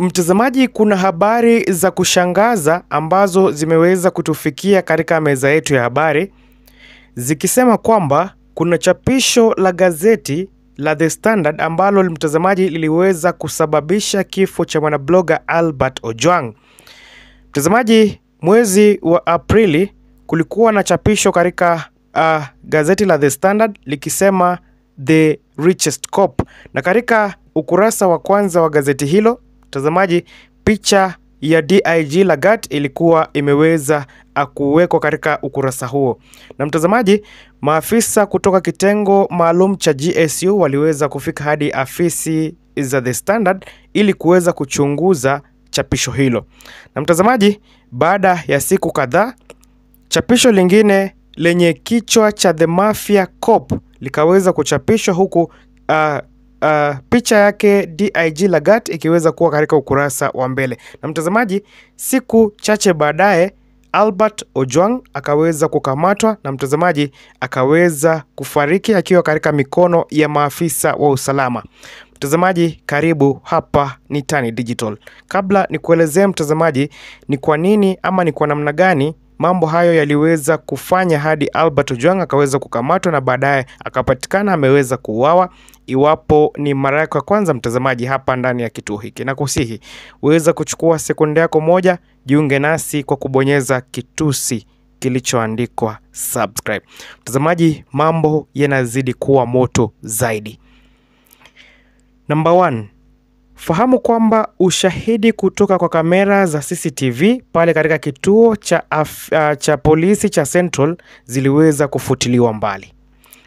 Mtazamaji, kuna habari za kushangaza ambazo zimeweza kutufikia katika meza yetu ya habari, zikisema kwamba kuna chapisho la gazeti la The Standard ambalo mtazamaji liliweza kusababisha kifo cha mwanabloga Albert Ojwang. Mtazamaji, mwezi wa Aprili kulikuwa na chapisho katika gazeti la The Standard likisema The Richest Cop, na katika ukurasa wa kwanza wa gazeti hilo mtazamaji, picha ya DIG Lagat ilikuwa imeweza kuwekwa katika ukurasa huo. Na mtazamaji, maafisa kutoka kitengo maalum cha GSU waliweza kufika hadi afisi za The Standard ili kuweza kuchunguza chapisho hilo. Na mtazamaji, baada ya siku kadhaa, chapisho lingine lenye kichwa cha The Mafia Cop likaweza kuchapishwa, huku picha yake DIG Lagat ikiweza kuwa katika ukurasa wa mbele. Na mtazamaji, siku chache baadaye Albert Ojwang akaweza kukamatwa na mtazamaji akaweza kufariki akiwa katika mikono ya maafisa wa usalama. Mtazamaji, karibu, hapa ni Tani Digital. Kabla nikuelezee mtazamaji ni kwa nini ama ni kwa namna gani mambo hayo yaliweza kufanya hadi Albert Ojwang akaweza kukamatwa na baadaye akapatikana ameweza kuuawa, iwapo ni mara yako ya kwanza mtazamaji hapa ndani ya kituo hiki, na kusihi uweza kuchukua sekunde yako moja, jiunge nasi kwa kubonyeza kitusi kilichoandikwa subscribe. Mtazamaji, mambo yanazidi kuwa moto zaidi. Number 1, fahamu kwamba ushahidi kutoka kwa kamera za CCTV pale katika kituo cha polisi cha Central ziliweza kufutiliwa mbali.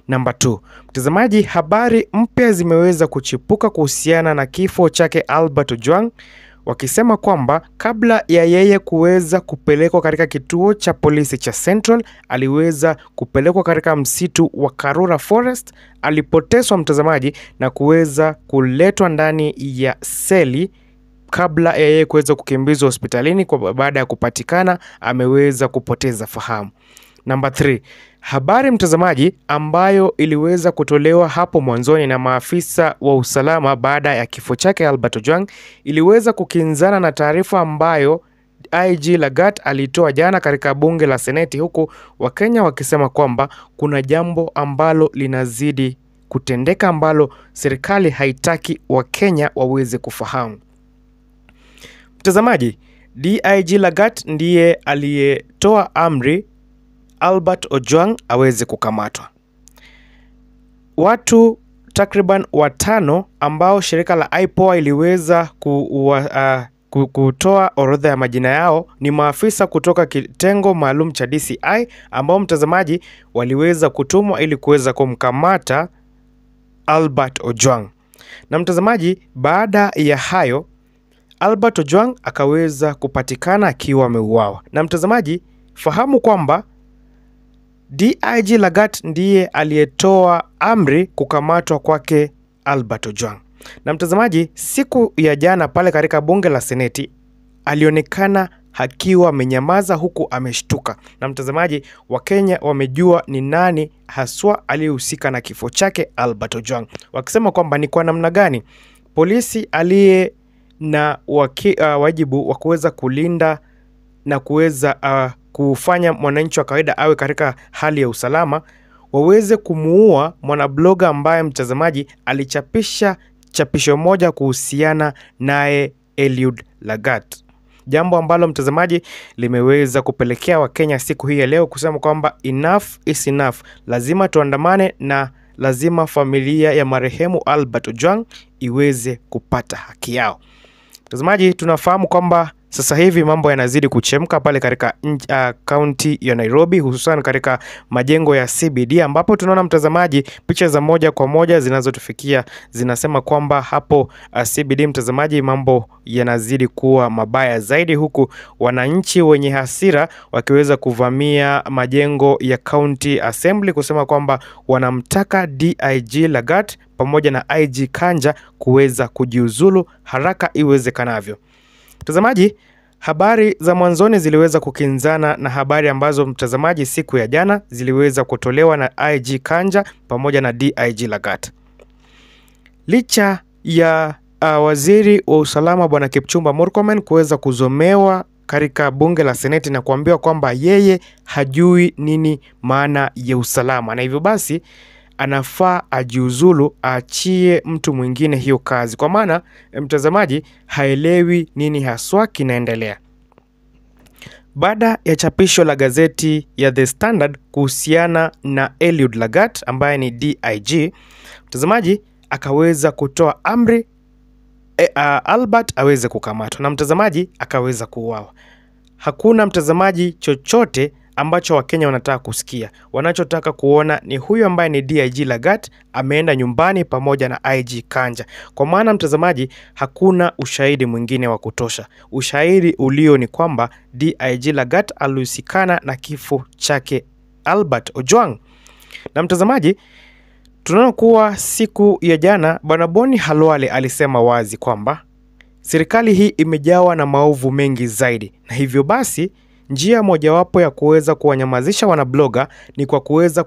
Number 2, mtazamaji, habari mpya zimeweza kuchipuka kuhusiana na kifo chake Albert Ojwang, wakisema kwamba kabla ya yeye kuweza kupelekwa katika kituo cha polisi cha Central, aliweza kupelekwa katika msitu wa Karura Forest, alipoteswa mtazamaji na kuweza kuletwa ndani ya seli kabla ya yeye kuweza kukimbizwa hospitalini kwa baada ya kupatikana ameweza kupoteza fahamu. Number 3, habari mtazamaji ambayo iliweza kutolewa hapo mwanzoni na maafisa wa usalama baada ya kifo chake Albert Ojwang iliweza kukinzana na taarifa ambayo IG Lagat alitoa jana katika bunge la Seneti, huku Wakenya wakisema kwamba kuna jambo ambalo linazidi kutendeka ambalo serikali haitaki Wakenya waweze kufahamu. Mtazamaji, DIG Lagat ndiye aliyetoa amri Albert Ojwang aweze kukamatwa. Watu takriban 5 ambao shirika la IPOA iliweza kutoa orodha ya majina yao ni maafisa kutoka kitengo maalum cha DCI ambao mtazamaji waliweza kutumwa ili kuweza kumkamata Albert Ojwang. Na mtazamaji, baada ya hayo Albert Ojwang akaweza kupatikana akiwa ameuawa. Na mtazamaji, fahamu kwamba DIG Lagat ndiye aliyetoa amri kukamatwa kwake Albert Ojwang. Na mtazamaji, siku ya jana pale katika bunge la Seneti alionekana akiwa amenyamaza huku ameshtuka. Na mtazamaji, Wakenya wamejua ni nani haswa aliyehusika na kifo chake Albert Ojwang, wakisema kwamba ni kwa namna gani polisi aliye na wajibu wa kuweza kulinda na kuweza kufanya mwananchi wa kawaida awe katika hali ya usalama waweze kumuua mwanabloga ambaye mtazamaji alichapisha chapisho moja kuhusiana naye Eliud Lagat. Jambo ambalo mtazamaji limeweza kupelekea Wakenya siku hii ya leo kusema kwamba enough is enough, lazima tuandamane na lazima familia ya marehemu Albert Ojwang iweze kupata haki yao. Mtazamaji, tunafahamu kwamba sasa hivi mambo yanazidi kuchemka pale katika kaunti ya Nairobi, hususan katika majengo ya CBD, ambapo tunaona mtazamaji picha za moja kwa moja zinazotufikia zinasema kwamba hapo CBD mtazamaji mambo yanazidi kuwa mabaya zaidi, huku wananchi wenye hasira wakiweza kuvamia majengo ya County Assembly kusema kwamba wanamtaka DIG Lagat pamoja na IG Kanja kuweza kujiuzulu haraka iwezekanavyo. Mtazamaji, habari za mwanzoni ziliweza kukinzana na habari ambazo mtazamaji siku ya jana ziliweza kutolewa na IG Kanja pamoja na DIG Lagat. Licha ya waziri wa usalama bwana Kipchumba Murkomen kuweza kuzomewa katika bunge la Seneti na kuambiwa kwamba yeye hajui nini maana ya usalama, na hivyo basi anafaa ajiuzulu, aachie mtu mwingine hiyo kazi, kwa maana mtazamaji haelewi nini haswa kinaendelea. Baada ya chapisho la gazeti ya The Standard kuhusiana na Eliud Lagat ambaye ni DIG, mtazamaji akaweza kutoa amri Albert aweze kukamatwa na mtazamaji akaweza kuuawa. Hakuna mtazamaji chochote ambacho Wakenya wanataka kusikia. Wanachotaka kuona ni huyu ambaye ni DIG Lagat ameenda nyumbani pamoja na IG Kanja. Kwa maana mtazamaji, hakuna ushahidi mwingine wa kutosha. Ushahidi ulio ni kwamba DIG Lagat alihusikana na kifo chake Albert Ojwang. Na mtazamaji, tunaona kuwa siku ya jana Bwana Boni Halwale alisema wazi kwamba serikali hii imejawa na maovu mengi zaidi, na hivyo basi njia mojawapo ya kuweza kuwanyamazisha wanabloga ni kwa kuweza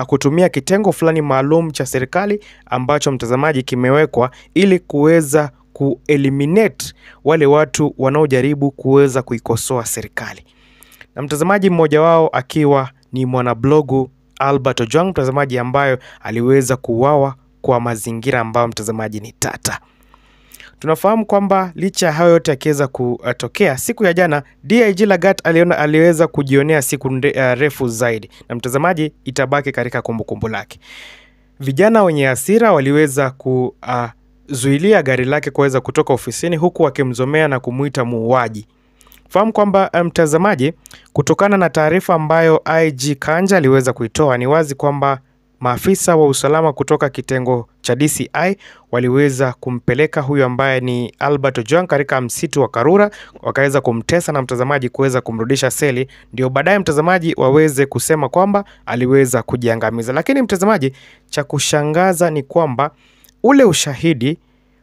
kutumia kitengo fulani maalum cha serikali ambacho mtazamaji kimewekwa ili kuweza kueliminate wale watu wanaojaribu kuweza kuikosoa serikali. Na mtazamaji mmoja wao akiwa ni mwanablogu Albert Ojwang, mtazamaji ambayo aliweza kuuawa kwa mazingira ambayo mtazamaji ni tata. Tunafahamu kwamba licha ya hayo yote yakiweza kutokea siku ya jana, DIG Lagat aliweza kujionea siku refu zaidi, na mtazamaji itabaki katika kumbukumbu lake. Vijana wenye hasira waliweza kuzuilia gari lake kuweza kutoka ofisini huku wakimzomea na kumuita muuaji. Fahamu kwamba mtazamaji, kutokana na taarifa ambayo IG Kanja aliweza kuitoa, ni wazi kwamba maafisa wa usalama kutoka kitengo cha DCI waliweza kumpeleka huyu ambaye ni Albert Ojwang katika msitu wa Karura, wakaweza kumtesa na mtazamaji kuweza kumrudisha seli, ndio baadaye mtazamaji waweze kusema kwamba aliweza kujiangamiza. Lakini mtazamaji, cha kushangaza ni kwamba ule ushahidi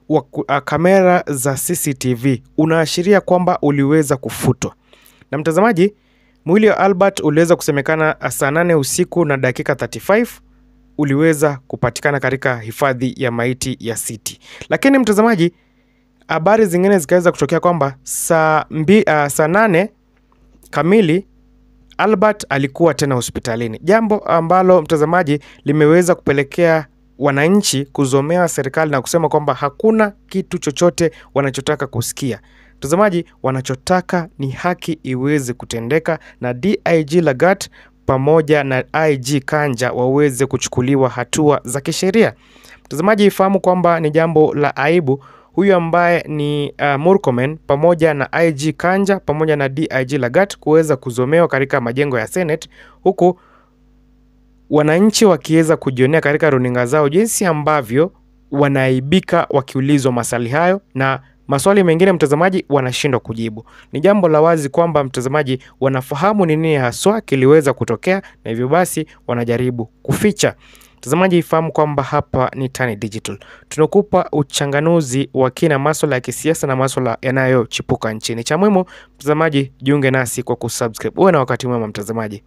wa kamera za CCTV unaashiria kwamba uliweza kufutwa. Na mtazamaji, mwili wa Albert uliweza kusemekana saa 8 usiku na dakika 35 uliweza kupatikana katika hifadhi ya maiti ya City. Lakini mtazamaji, habari zingine zikaweza kutokea kwamba saa 8 kamili Albert alikuwa tena hospitalini, jambo ambalo mtazamaji limeweza kupelekea wananchi kuzomea serikali na kusema kwamba hakuna kitu chochote wanachotaka kusikia. Mtazamaji, wanachotaka ni haki iweze kutendeka na DIG Lagat pamoja na IG Kanja waweze kuchukuliwa hatua za kisheria. Mtazamaji, ifahamu kwamba ni jambo la aibu huyu ambaye ni Murkomen pamoja na IG Kanja pamoja na DIG Lagat kuweza kuzomewa katika majengo ya Senate, huku wananchi wakiweza kujionea katika runinga zao jinsi ambavyo wanaaibika wakiulizwa maswali hayo, na maswali mengine mtazamaji wanashindwa kujibu. Ni jambo la wazi kwamba mtazamaji wanafahamu ni nini haswa kiliweza kutokea, na hivyo basi wanajaribu kuficha. Mtazamaji, ifahamu kwamba hapa ni Tan Digital. Tunakupa uchanganuzi wa kina masuala ya kisiasa na masuala yanayochipuka nchini. Cha muhimu mtazamaji, jiunge nasi kwa kusubscribe. Uwe na wakati mwema mtazamaji.